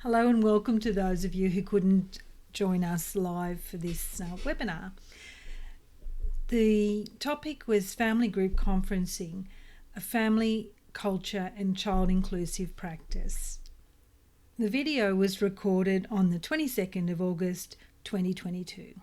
Hello and welcome to those of you who couldn't join us live for this webinar. The topic was family group conferencing, a family, culture and child inclusive practice. The video was recorded on the 22nd of August 2022.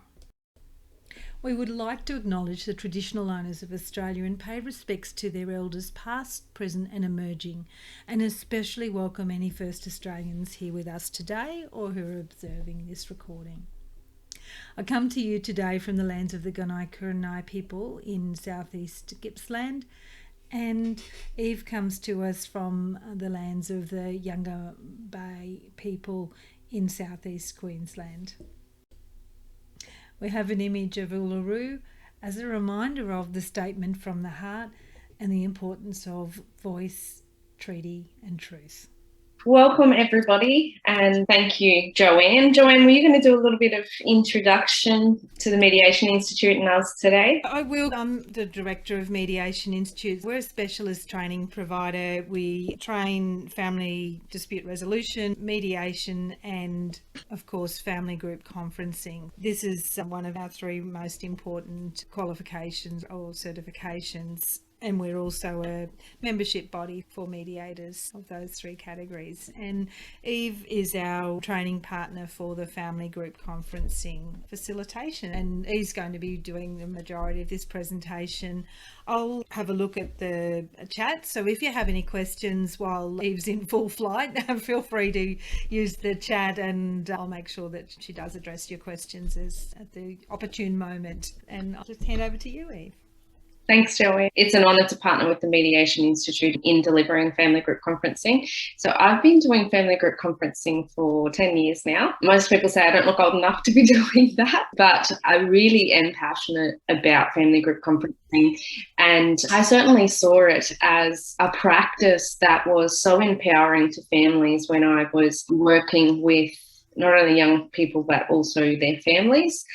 We would like to acknowledge the traditional owners of Australia and pay respects to their elders past, present and emerging, and especially welcome any First Australians here with us today or who are observing this recording. I come to you today from the lands of the Gunai people in southeast Gippsland, and Eve comes to us from the lands of the Younger Bay people in southeast Queensland. We have an image of Uluru as a reminder of the statement from the heart and the importance of voice, treaty and truth. Welcome everybody, and thank you, Joanne. Joanne, were you going to do a little bit of introduction to the Mediation Institute and us today? I will. I'm the Director of Mediation Institute. We're a specialist training provider. We train family dispute resolution, mediation and, of course, family group conferencing. This is one of our three most important qualifications or certifications. And we're also a membership body for mediators of those three categories. And Eve is our training partner for the family group conferencing facilitation. And Eve's going to be doing the majority of this presentation. I'll have a look at the chat. So if you have any questions while Eve's in full flight, feel free to use the chat and I'll make sure that she does address your questions at the opportune moment. And I'll just hand over to you, Eve. Thanks, Joanne. It's an honour to partner with the Mediation Institute in delivering family group conferencing. So I've been doing family group conferencing for 10 years now. Most people say I don't look old enough to be doing that, but I really am passionate about family group conferencing. And I certainly saw it as a practice that was so empowering to families when I was working with not only young people, but also their families.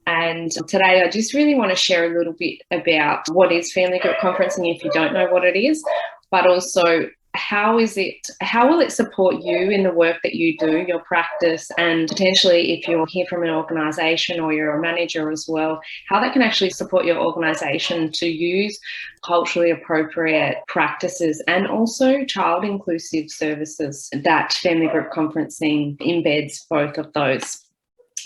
And today I just really want to share a little bit about what is family group conferencing if you don't know what it is, but also how will it support you in the work that you do, your practice, and potentially if you're here from an organisation or you're a manager as well, how that can actually support your organisation to use culturally appropriate practices and also child inclusive services that family group conferencing embeds both of those.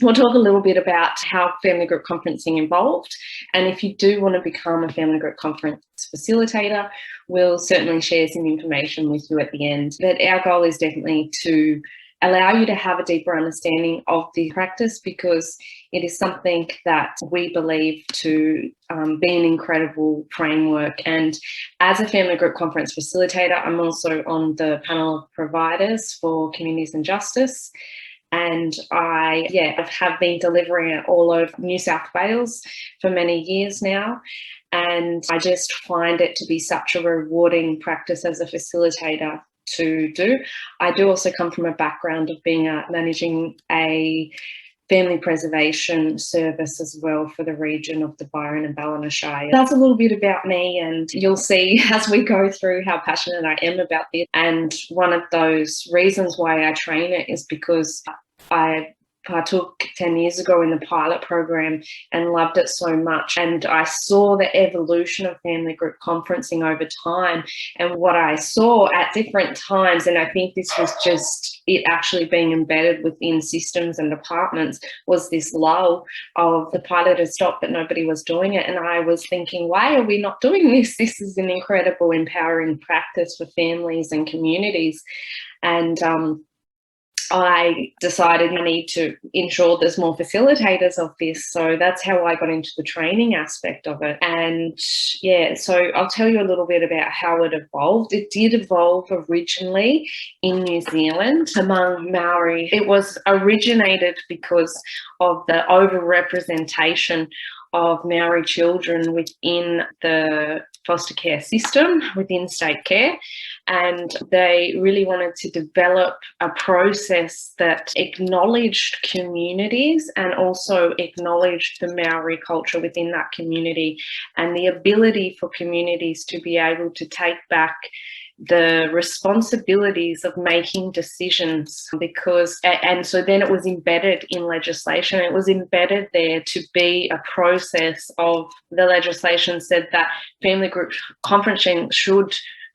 We'll talk a little bit about how family group conferencing evolved, and if you do want to become a family group conference facilitator, we'll certainly share some information with you at the end. But our goal is definitely to allow you to have a deeper understanding of the practice, because it is something that we believe to be an incredible framework. And as a family group conference facilitator, I'm also on the panel of providers for Communities and Justice. And I have been delivering it all over New South Wales for many years now. And I just find it to be such a rewarding practice as a facilitator to do. I do also come from a background of being managing a family preservation service as well for the region of the Byron and Ballina Shire. That's a little bit about me, and you'll see as we go through how passionate I am about this. And one of those reasons why I train it is because I partook 10 years ago in the pilot program and loved it so much. And I saw the evolution of family group conferencing over time. And what I saw at different times, and I think this was just it actually being embedded within systems and departments, was this lull of the pilot had stopped but nobody was doing it. And I was thinking, why are we not doing this? This is an incredible empowering practice for families and communities. And I decided I need to ensure there's more facilitators of this. So that's how I got into the training aspect of it. And so I'll tell you a little bit about how it evolved. It did evolve originally in New Zealand among Maori. It was originated because of the overrepresentation of Maori children within the foster care system, within state care. And they really wanted to develop a process that acknowledged communities and also acknowledged the Maori culture within that community and the ability for communities to be able to take back the responsibilities of making decisions, and so then it was embedded in legislation. It was embedded there to be a process of the legislation said that family group conferencing should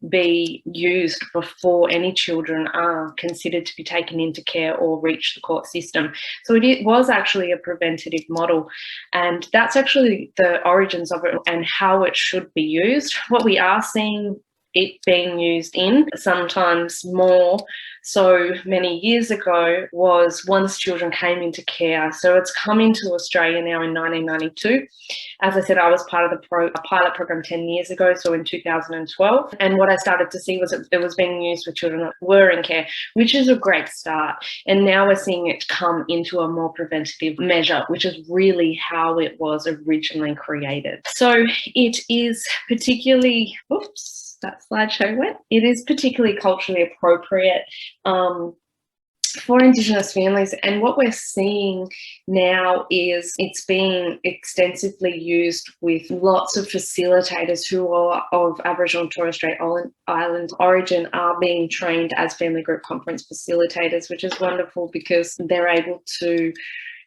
be used before any children are considered to be taken into care or reach the court system. So it was actually a preventative model, and that's actually the origins of it and how it should be used. What we are seeing it being used in, sometimes more so many years ago, was once children came into care. So it's come into Australia now in 1992. As I said, I was part of a pilot program 10 years ago, so in 2012. And what I started to see was it was being used with children that were in care, which is a great start. And now we're seeing it come into a more preventative measure, which is really how it was originally created. So it is particularly, that slideshow went. It is particularly culturally appropriate for Indigenous families, and what we're seeing now is it's being extensively used with lots of facilitators who are of Aboriginal and Torres Strait Island origin are being trained as family group conference facilitators, which is wonderful because they're able to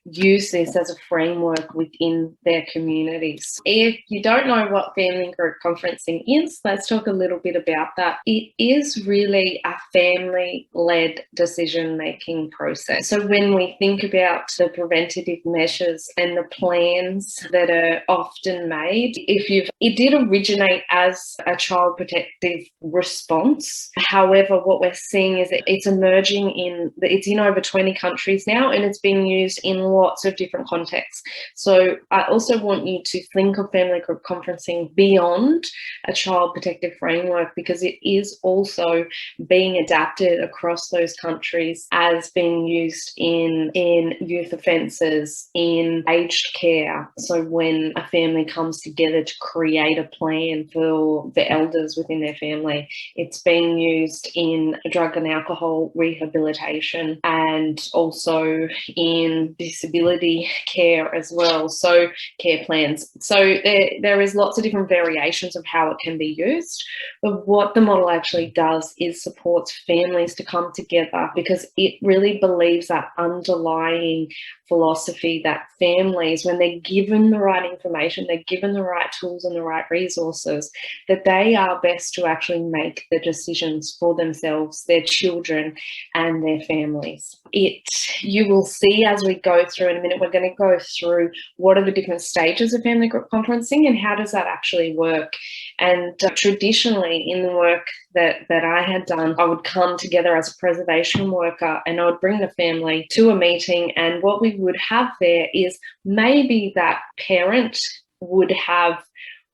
use this as a framework within their communities. If you don't know what family group conferencing is, let's talk a little bit about that. It is really a family-led decision-making process. So when we think about the preventative measures and the plans that are often made, it did originate as a child protective response. However, what we're seeing is that it's emerging it's in over 20 countries now, and it's being used in lots of different contexts. So I also want you to think of family group conferencing beyond a child protective framework, because it is also being adapted across those countries as being used in youth offences, in aged care. So when a family comes together to create a plan for the elders within their family, it's being used in drug and alcohol rehabilitation, and also in disability care as well, so care plans. So there is lots of different variations of how it can be used, but what the model actually does is supports families to come together, because it really believes that underlying philosophy that families, when they're given the right information, they're given the right tools and the right resources, that they are best to actually make the decisions for themselves, their children and their families. You will see as we go through in a minute, we're going to go through what are the different stages of family group conferencing and how does that actually work. And traditionally in the work that I had done, I would come together as a preservation worker and I would bring the family to a meeting, and what we would have there is maybe that parent would have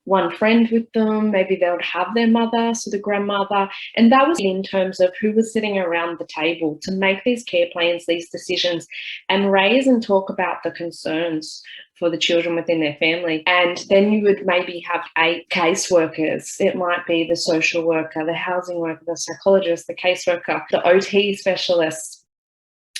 one friend with them, maybe they would have their mother, so the grandmother, and that was in terms of who was sitting around the table to make these care plans, these decisions, and raise and talk about the concerns for the children within their family. And then you would maybe have 8 caseworkers. It might be the social worker, the housing worker, the psychologist, the caseworker, the OT specialist.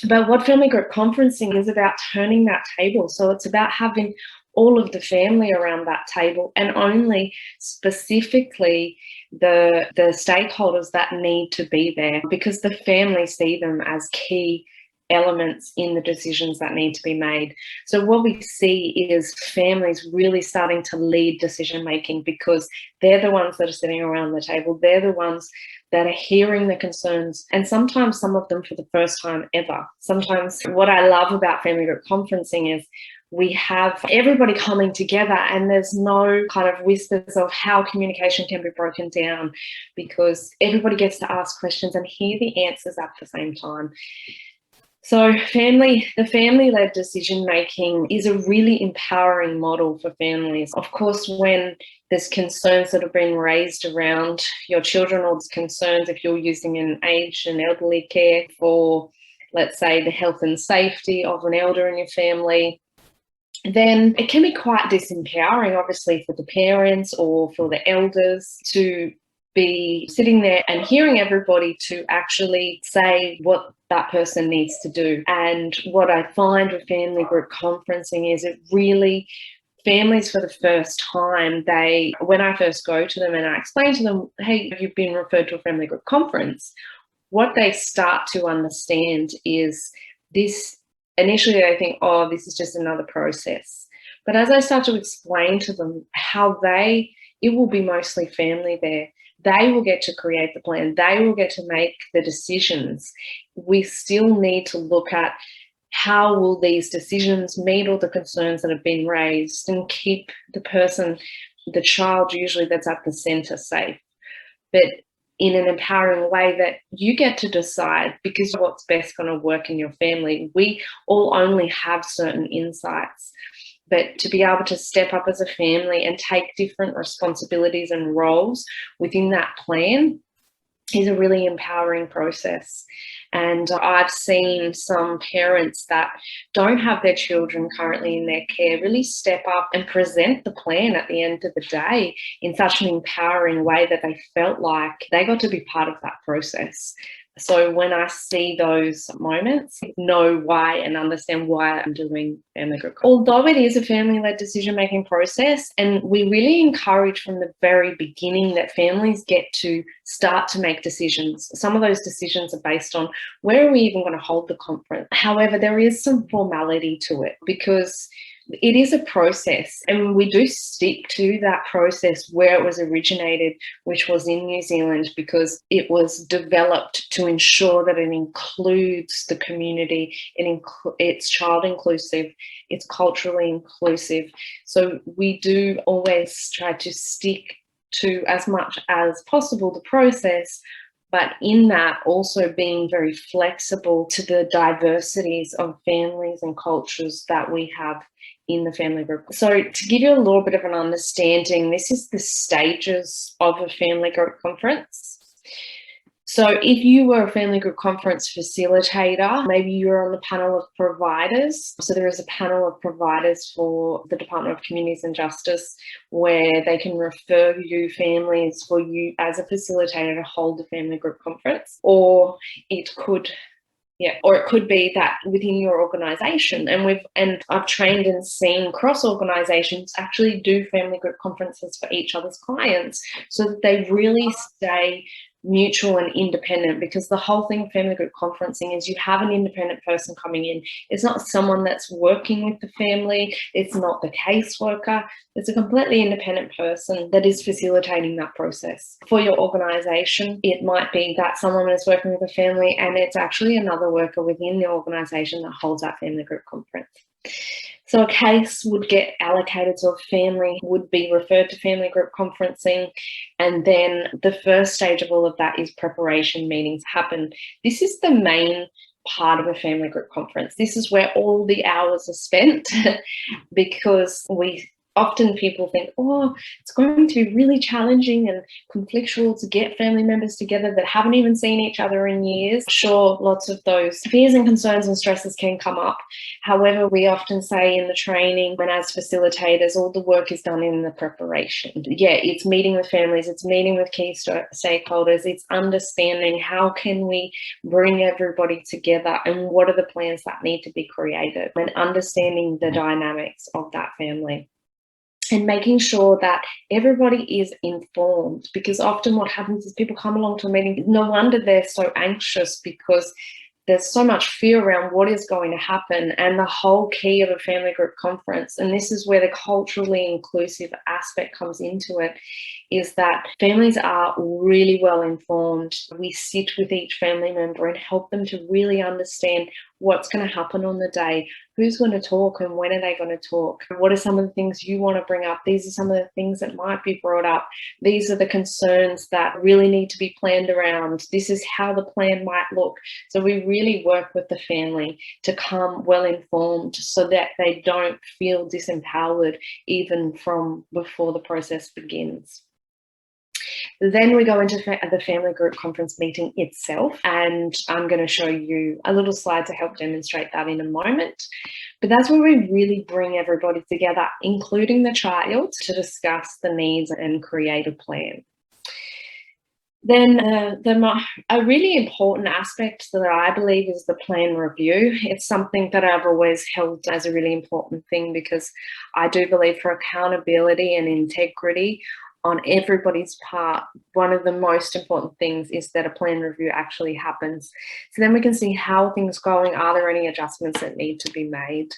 But what family group conferencing is about turning that table. So it's about having all of the family around that table, and only specifically the stakeholders that need to be there, because the family see them as key elements in the decisions that need to be made. So what we see is families really starting to lead decision making, because they're the ones that are sitting around the table. They're the ones that are hearing the concerns, and sometimes some of them for the first time ever. Sometimes what I love about family group conferencing is we have everybody coming together and there's no kind of whispers of how communication can be broken down, because everybody gets to ask questions and hear the answers at the same time. So the family-led decision-making is a really empowering model for families. Of course, when there's concerns that are being raised around your children, or there's concerns if you're using an aged and elderly care for, let's say, the health and safety of an elder in your family, then it can be quite disempowering, obviously, for the parents or for the elders to be sitting there and hearing everybody to actually say what that person needs to do. And what I find with family group conferencing is it really families for the first time, when I first go to them and I explain to them, hey, you've been referred to a family group conference, what they start to understand is this. Initially they think, oh, this is just another process. But as I start to explain to them how it will be mostly family there, they will get to create the plan, they will get to make the decisions. We still need to look at how will these decisions meet all the concerns that have been raised and keep the child usually that's at the centre, safe, but in an empowering way that you get to decide, because what's best going to work in your family. We all only have certain insights, but to be able to step up as a family and take different responsibilities and roles within that plan is a really empowering process. And I've seen some parents that don't have their children currently in their care really step up and present the plan at the end of the day in such an empowering way that they felt like they got to be part of that process. So when I see those moments, know why and understand why I'm doing family group. Although it is a family-led decision-making process, and we really encourage from the very beginning that families get to start to make decisions. Some of those decisions are based on where are we even going to hold the conference. However, there is some formality to it because it is a process, and we do stick to that process where it was originated, which was in New Zealand, because it was developed to ensure that it includes the community, it's child inclusive, it's culturally inclusive. So we do always try to stick to, as much as possible, the process, but in that also being very flexible to the diversities of families and cultures that we have in the family group. So to give you a little bit of an understanding, this is the stages of a family group conference. So if you were a family group conference facilitator, maybe you're on the panel of providers. So there is a panel of providers for the Department of Communities and Justice where they can refer you families for you as a facilitator to hold the family group conference. Or it could be that within your organisation, and I've trained and seen cross organisations actually do family group conferences for each other's clients so that they really stay mutual and independent, because the whole thing of family group conferencing is you have an independent person coming in. It's not someone that's working with the family, it's not the caseworker, it's a completely independent person that is facilitating that process. For your organisation, it might be that someone is working with a family and it's actually another worker within the organisation that holds that family group conference. So a case would get allocated to a family, would be referred to family group conferencing, and then the first stage of all of that is preparation meetings happen. This is the main part of a family group conference. This is where all the hours are spent because often people think, oh, it's going to be really challenging and conflictual to get family members together that haven't even seen each other in years. Sure, lots of those fears and concerns and stresses can come up. However, we often say in the training, when as facilitators, all the work is done in the preparation. Yeah, it's meeting with families, it's meeting with key stakeholders, it's understanding how can we bring everybody together and what are the plans that need to be created, and understanding the dynamics of that family. And making sure that everybody is informed, because often what happens is people come along to a meeting, no wonder they're so anxious because there's so much fear around what is going to happen. And the whole key of a family group conference, and this is where the culturally inclusive aspect comes into it, is that families are really well informed. We sit with each family member and help them to really understand what's going to happen on the day, who's going to talk and when are they going to talk, what are some of the things you want to bring up, these are some of the things that might be brought up, these are the concerns that really need to be planned around, this is how the plan might look. So we really work with the family to come well informed so that they don't feel disempowered even from before the process begins. Then we go into the family group conference meeting itself, and I'm going to show you a little slide to help demonstrate that in a moment. But that's where we really bring everybody together, including the child, to discuss the needs and create a plan. Then a really important aspect that I believe is the plan review. It's something that I've always held as a really important thing, because I do believe for accountability and integrity on everybody's part, one of the most important things is that a plan review actually happens. So then we can see how things are going. Are there any adjustments that need to be made?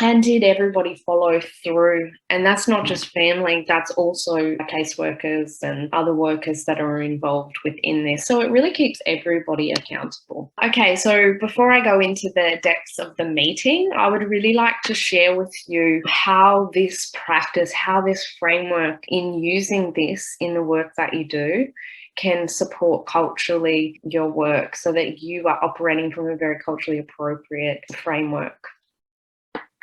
And did everybody follow through? And that's not just family, that's also caseworkers and other workers that are involved within this. So it really keeps everybody accountable. Okay, so before I go into the depths of the meeting, I would really like to share with you how this practice, how this framework in using this in the work that you do can support culturally your work, so that you are operating from a very culturally appropriate framework.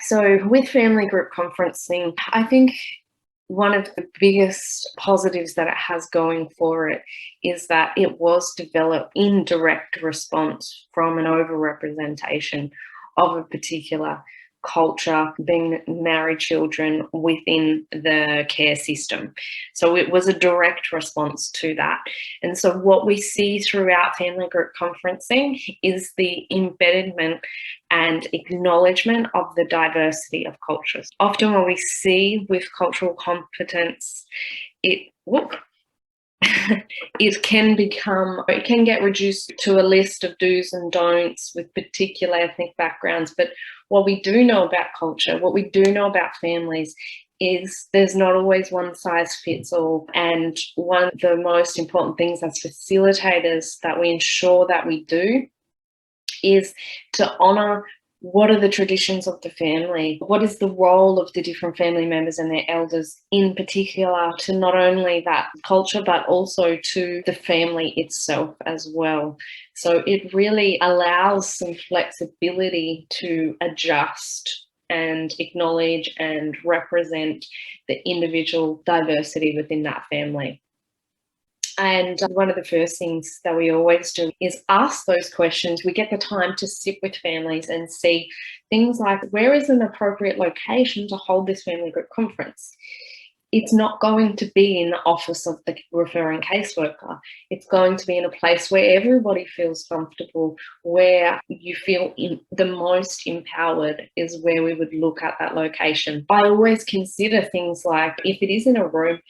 So with family group conferencing, I think one of the biggest positives that it has going for it is that it was developed in direct response from an overrepresentation of a particular culture, being married children within the care system. So it was a direct response to that. And so what we see throughout family group conferencing is the embedment and acknowledgement of the diversity of cultures. Often when we see with cultural competence, it can get reduced to a list of do's and don'ts with particular ethnic backgrounds. But what we do know about culture, what we do know about families, is there's not always one size fits all. And one of the most important things as facilitators that we ensure that we do is to honour what are the traditions of the family, what is the role of the different family members and their elders in particular to not only that culture but also to the family itself as well. So it really allows some flexibility to adjust and acknowledge and represent the individual diversity within that family. And one of the first things that we always do is ask those questions. We get the time to sit with families and see things like, where is an appropriate location to hold this family group conference? It's not going to be in the office of the referring caseworker. It's going to be in a place where everybody feels comfortable, where you feel the most empowered is where we would look at that location. I always consider things like, if it is in a room,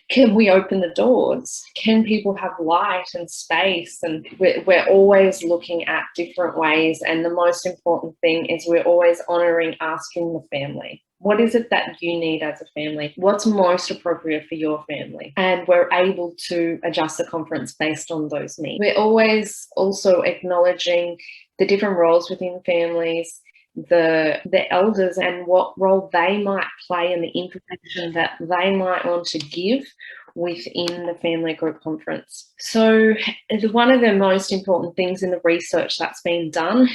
can we open the doors? Can people have light and space? And we're always looking at different ways. And the most important thing is we're always honouring asking the family, what is it that you need as a family? What's most appropriate for your family? And we're able to adjust the conference based on those needs. We're always also acknowledging the different roles within families, the elders and what role they might play and the information that they might want to give within the family group conference. So one of the most important things in the research that's been done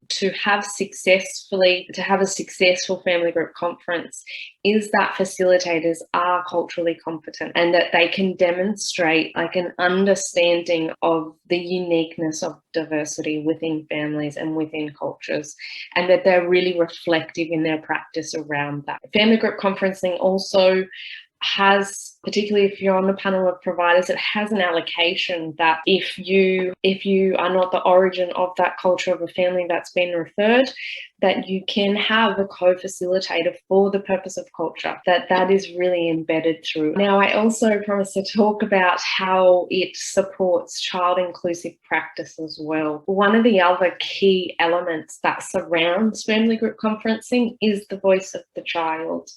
to have a successful family group conference is that facilitators are culturally competent and that they can demonstrate like an understanding of the uniqueness of diversity within families and within cultures, and that they're really reflective in their practice around that. Family group conferencing also has, particularly if you're on a panel of providers, it has an allocation that if you are not the origin of that culture of a family that's been referred, that you can have a co-facilitator for the purpose of culture, that is really embedded through. Now, I also promised to talk about how it supports child inclusive practice as well. One of the other key elements that surrounds family group conferencing is the voice of the child.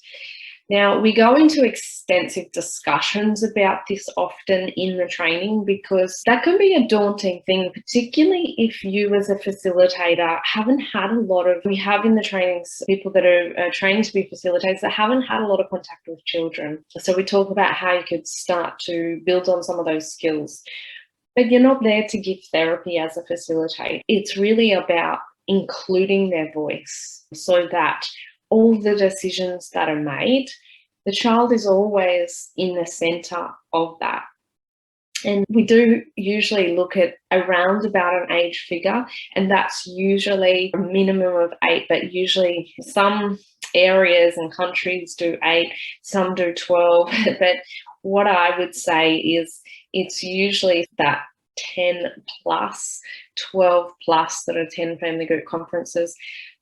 Now, we go into extensive discussions about this often in the training, because that can be a daunting thing, particularly if you as a facilitator haven't had we have in the trainings people that are trained to be facilitators that haven't had a lot of contact with children. So we talk about how you could start to build on some of those skills. But you're not there to give therapy as a facilitator. It's really about including their voice so that all the decisions that are made, the child is always in the centre of that. And we do usually look at around about an age figure, and that's usually a minimum of 8, but usually some areas and countries do 8, some do 12, but what I would say is it's usually that 10 plus, 12 plus that attend family group conferences.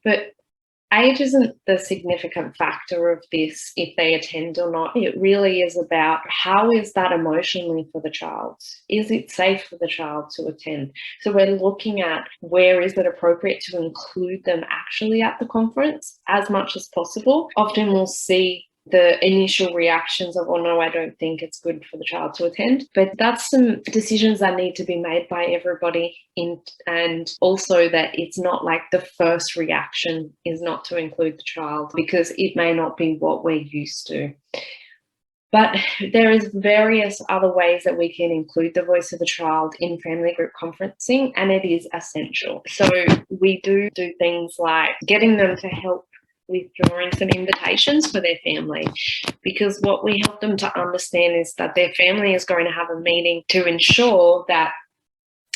But age isn't the significant factor of this, if they attend or not. It really is about how is that emotionally for the child? Is it safe for the child to attend? So we're looking at where is it appropriate to include them actually at the conference as much as possible. Often we'll see the initial reactions of, oh no, I don't think it's good for the child to attend. But that's some decisions that need to be made by everybody, and also that it's not like the first reaction is not to include the child, because it may not be what we're used to. But there is various other ways that we can include the voice of the child in family group conferencing, and it is essential. So we do things like getting them to help withdrawing some invitations for their family, because what we help them to understand is that their family is going to have a meeting to ensure that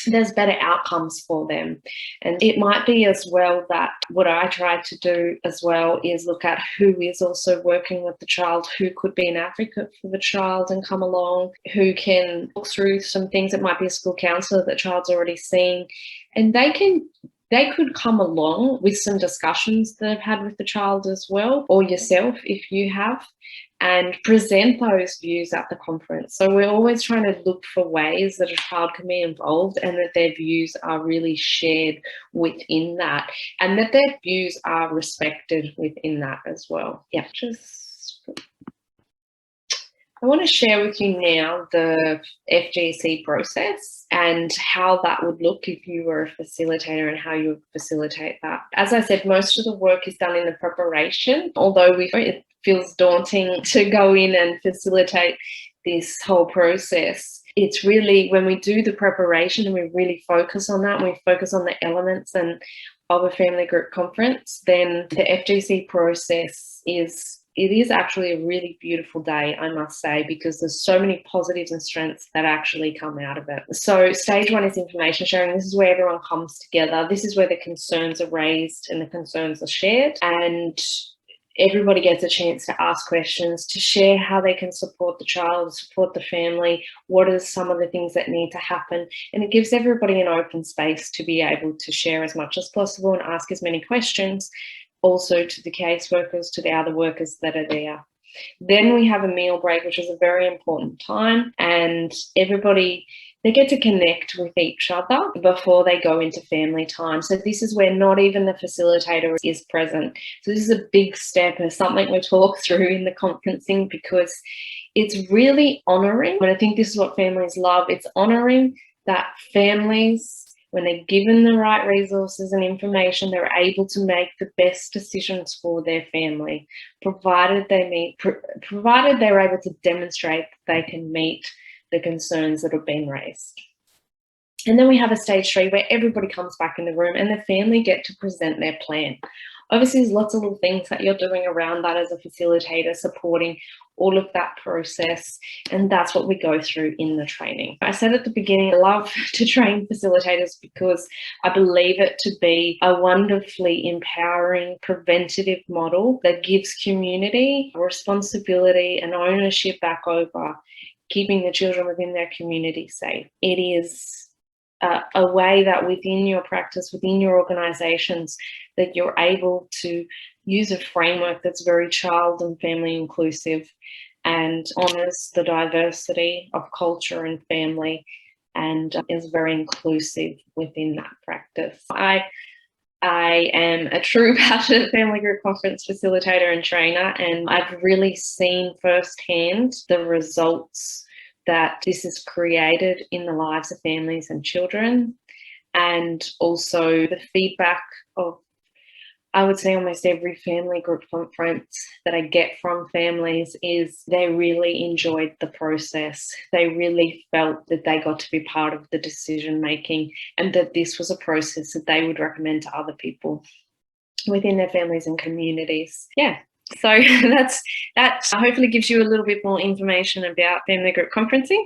there's better outcomes for them. And it might be as well that what I try to do as well is look at who is also working with the child, who could be an advocate for the child and come along, who can walk through some things. It might be a school counsellor that child's already seen, and they could come along with some discussions that I've had with the child as well, or yourself if you have, and present those views at the conference. So we're always trying to look for ways that a child can be involved and that their views are really shared within that, and that their views are respected within that as well. Yeah, I want to share with you now the FGC process and how that would look if you were a facilitator and how you would facilitate that. As I said, most of the work is done in the preparation, although it feels daunting to go in and facilitate this whole process. It's really when we do the preparation and we really focus on that, and we focus on the elements and of a family group conference, then the FGC process is actually a really beautiful day, I must say, because there's so many positives and strengths that actually come out of it. So stage one is information sharing. This is where everyone comes together. This is where the concerns are raised and the concerns are shared, and everybody gets a chance to ask questions, to share how they can support the child, support the family, what are some of the things that need to happen. And it gives everybody an open space to be able to share as much as possible and ask as many questions, also to the caseworkers, to the other workers that are there. Then we have a meal break, which is a very important time, and they get to connect with each other before they go into family time. So this is where not even the facilitator is present. So this is a big step and something we talk through in the conferencing, because it's really honouring, and I think this is what families love. It's honouring that families, when they're given the right resources and information, they're able to make the best decisions for their family, provided they're able to demonstrate that they can meet the concerns that have been raised. And then we have a stage 3 where everybody comes back in the room and the family get to present their plan. Obviously, there's lots of little things that you're doing around that as a facilitator, supporting all of that process, and that's what we go through in the training. I said at the beginning, I love to train facilitators because I believe it to be a wonderfully empowering preventative model that gives community responsibility and ownership back over keeping the children within their community safe. It is a way that within your practice, within your organisations, that you're able to use a framework that's very child and family inclusive and honours the diversity of culture and family, and is very inclusive within that practice. I am a true passionate family group conference facilitator and trainer, and I've really seen firsthand the results that this has created in the lives of families and children, and also the feedback of, I would say, almost every family group conference that I get from families is they really enjoyed the process. They really felt that they got to be part of the decision making, and that this was a process that they would recommend to other people within their families and communities. Yeah. So that hopefully gives you a little bit more information about family group conferencing.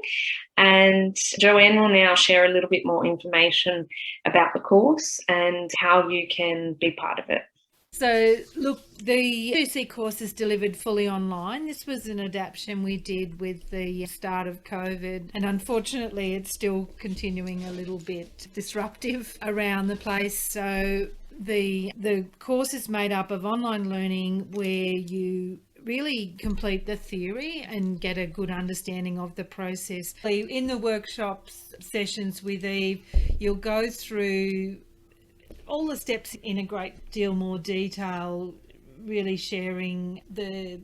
And Joanne will now share a little bit more information about the course and how you can be part of it. So, look, the FGC course is delivered fully online. This was an adaptation we did with the start of COVID, and unfortunately it's still continuing a little bit disruptive around the place. So the course is made up of online learning where you really complete the theory and get a good understanding of the process. In the workshops sessions with Eve, you'll go through all the steps in a great deal more detail, really sharing the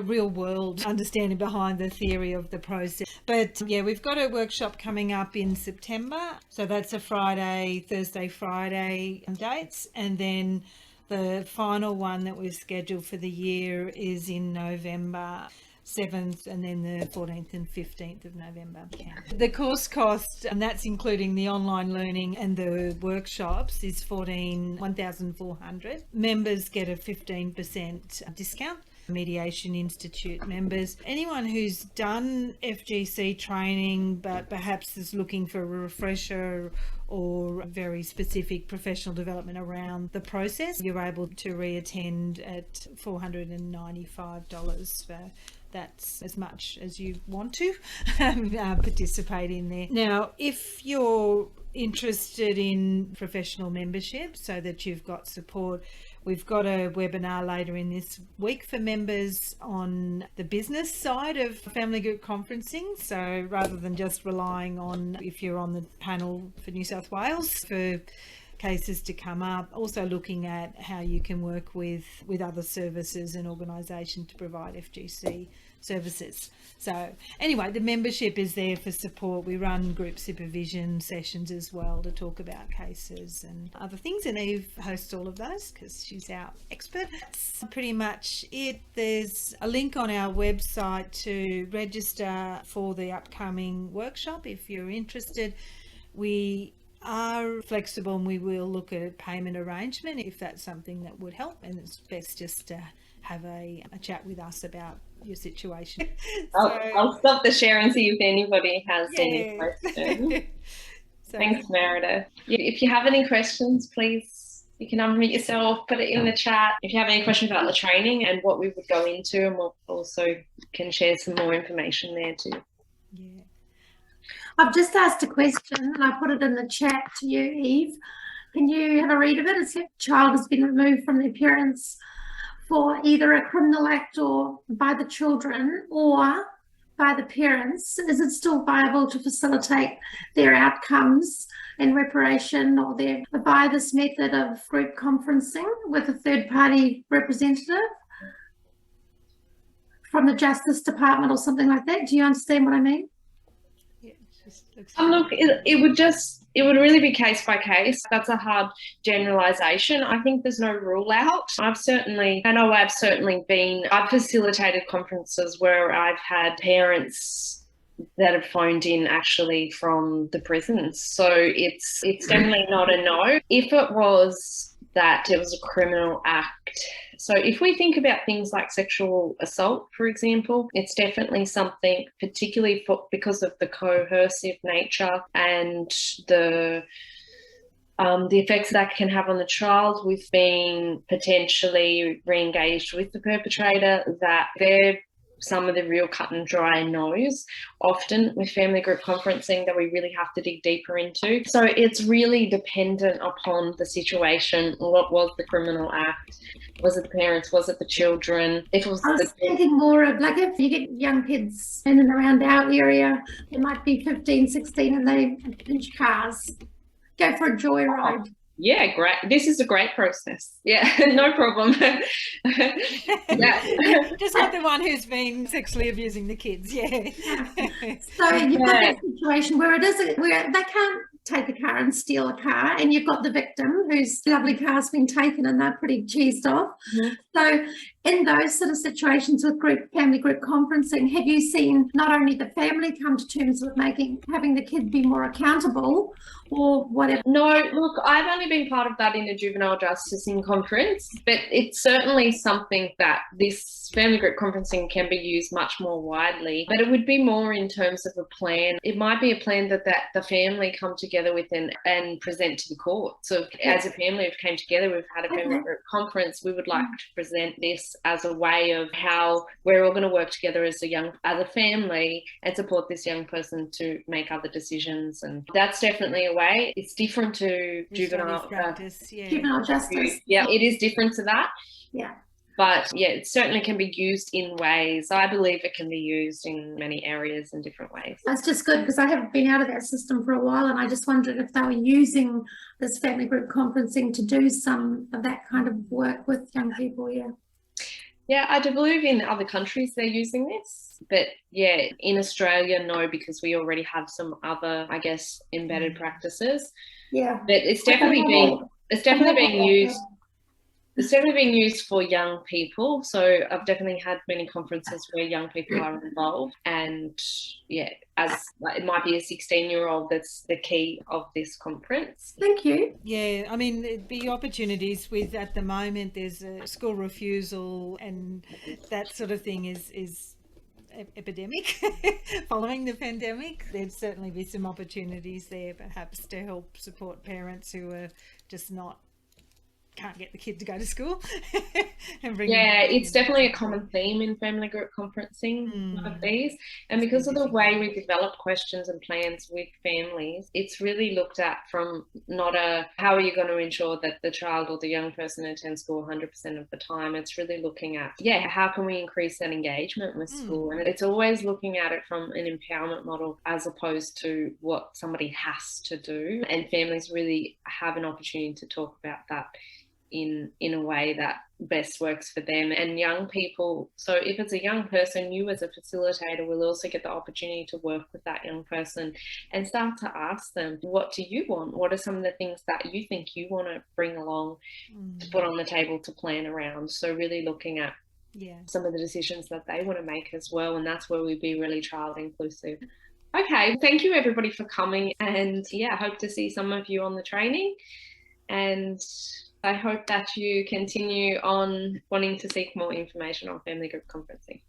real world understanding behind the theory of the process. But yeah, we've got a workshop coming up in September. So that's a Thursday, Friday dates. And then the final one that we've scheduled for the year is in November 7th and then the 14th and 15th of November. The course cost, and that's including the online learning and the workshops, is $1,400. Members get a 15% discount. Mediation Institute members. Anyone who's done FGC training but perhaps is looking for a refresher or very specific professional development around the process, you're able to re-attend at $495 for that's as much as you want to participate in there. Now, if you're interested in professional membership so that you've got support, we've got a webinar later in this week for members on the business side of family group conferencing. So rather than just relying on if you're on the panel for New South Wales for cases to come up, also looking at how you can work with other services and organisations to provide FGC services. So anyway, the membership is there for support. We run group supervision sessions as well to talk about cases and other things, and Eve hosts all of those because she's our expert. That's pretty much it. There's a link on our website to register for the upcoming workshop if you're interested. We are flexible and we will look at a payment arrangement if that's something that would help, and it's best just to have a chat with us about your situation. I'll stop the share and see if anybody has any questions. Thanks, Meredith. If you have any questions, please, you can unmute yourself, put it in the chat. If you have any questions about the training and what we would go into, and we'll also can share some more information there too. Yeah. I've just asked a question and I put it in the chat to you, Eve. Can you have a read of it? It's if a child has been removed from their parents for either a criminal act or by the children or by the parents, is it still viable to facilitate their outcomes and reparation or by this method of group conferencing with a third-party representative from the Justice Department or something like that? Do you understand what I mean? Look, it would really be case by case. That's a hard generalisation. I think there's no rule out. I've facilitated conferences where I've had parents that have phoned in actually from the prisons. So it's definitely not a no. If it was that it was a criminal act. So if we think about things like sexual assault, for example, it's definitely something, particularly because of the coercive nature and the effects that can have on the child with being potentially re-engaged with the perpetrator, that they're some of the real cut and dry no's often with family group conferencing that we really have to dig deeper into. So it's really dependent upon the situation. What was the criminal act? Was it the parents? Was it the children? I was thinking more of like if you get young kids in and around our area, they might be 15, 16 and they pinch cars, go for a joyride. Yeah, great. This is a great process. Yeah, no problem. Yeah. Just like the one who's been sexually abusing the kids. Yeah. So you've got that situation where where they can't take a car and steal a car, and you've got the victim whose lovely car's been taken and they're pretty cheesed off. Mm-hmm. So in those sort of situations with family group conferencing, have you seen not only the family come to terms with having the kid be more accountable or whatever? No, look, I've only been part of that in a juvenile justice conference, but it's certainly something that this family group conferencing can be used much more widely, but it would be more in terms of a plan. It might be a plan that the family come together with and present to the court. So as a family, we've came together, we've had a family group conference. We would like to present this as a way of how we're all going to work together as a family and support this young person to make other decisions. And that's definitely a way. It's different to juvenile practice. Juvenile justice. Yeah, it is different to that. Yeah. But yeah, it certainly can be used in ways. I believe it can be used in many areas in different ways. That's just good, because I haven't been out of that system for a while, and I just wondered if they were using this family group conferencing to do some of that kind of work with young people. Yeah, I do believe in other countries they're using this. But yeah, in Australia, no, because we already have some other, I guess, embedded practices. Yeah. But it's definitely being used. It's definitely being used for young people. So I've definitely had many conferences where young people are involved. And yeah, it might be a 16-year-old that's the key of this conference. Thank you. Yeah, I mean, it'd be opportunities with, at the moment, there's a school refusal and that sort of thing is epidemic following the pandemic. There'd certainly be some opportunities there, perhaps, to help support parents who are just can't get the kid to go to school. It's definitely a common theme in family group conferencing of these. And because of the way we develop questions and plans with families, it's really looked at from not how are you going to ensure that the child or the young person attends school 100% of the time. It's really looking at, how can we increase that engagement with school? And it's always looking at it from an empowerment model as opposed to what somebody has to do. And families really have an opportunity to talk about that in a way that best works for them and young people. So if it's a young person, you as a facilitator will also get the opportunity to work with that young person and start to ask them, what do you want? What are some of the things that you think you want to bring along to put on the table to plan around? So really looking at some of the decisions that they want to make as well. And that's where we'd be really child inclusive. Okay, thank you everybody for coming, and I hope to see some of you on the training, and I hope that you continue on wanting to seek more information on family group conferencing.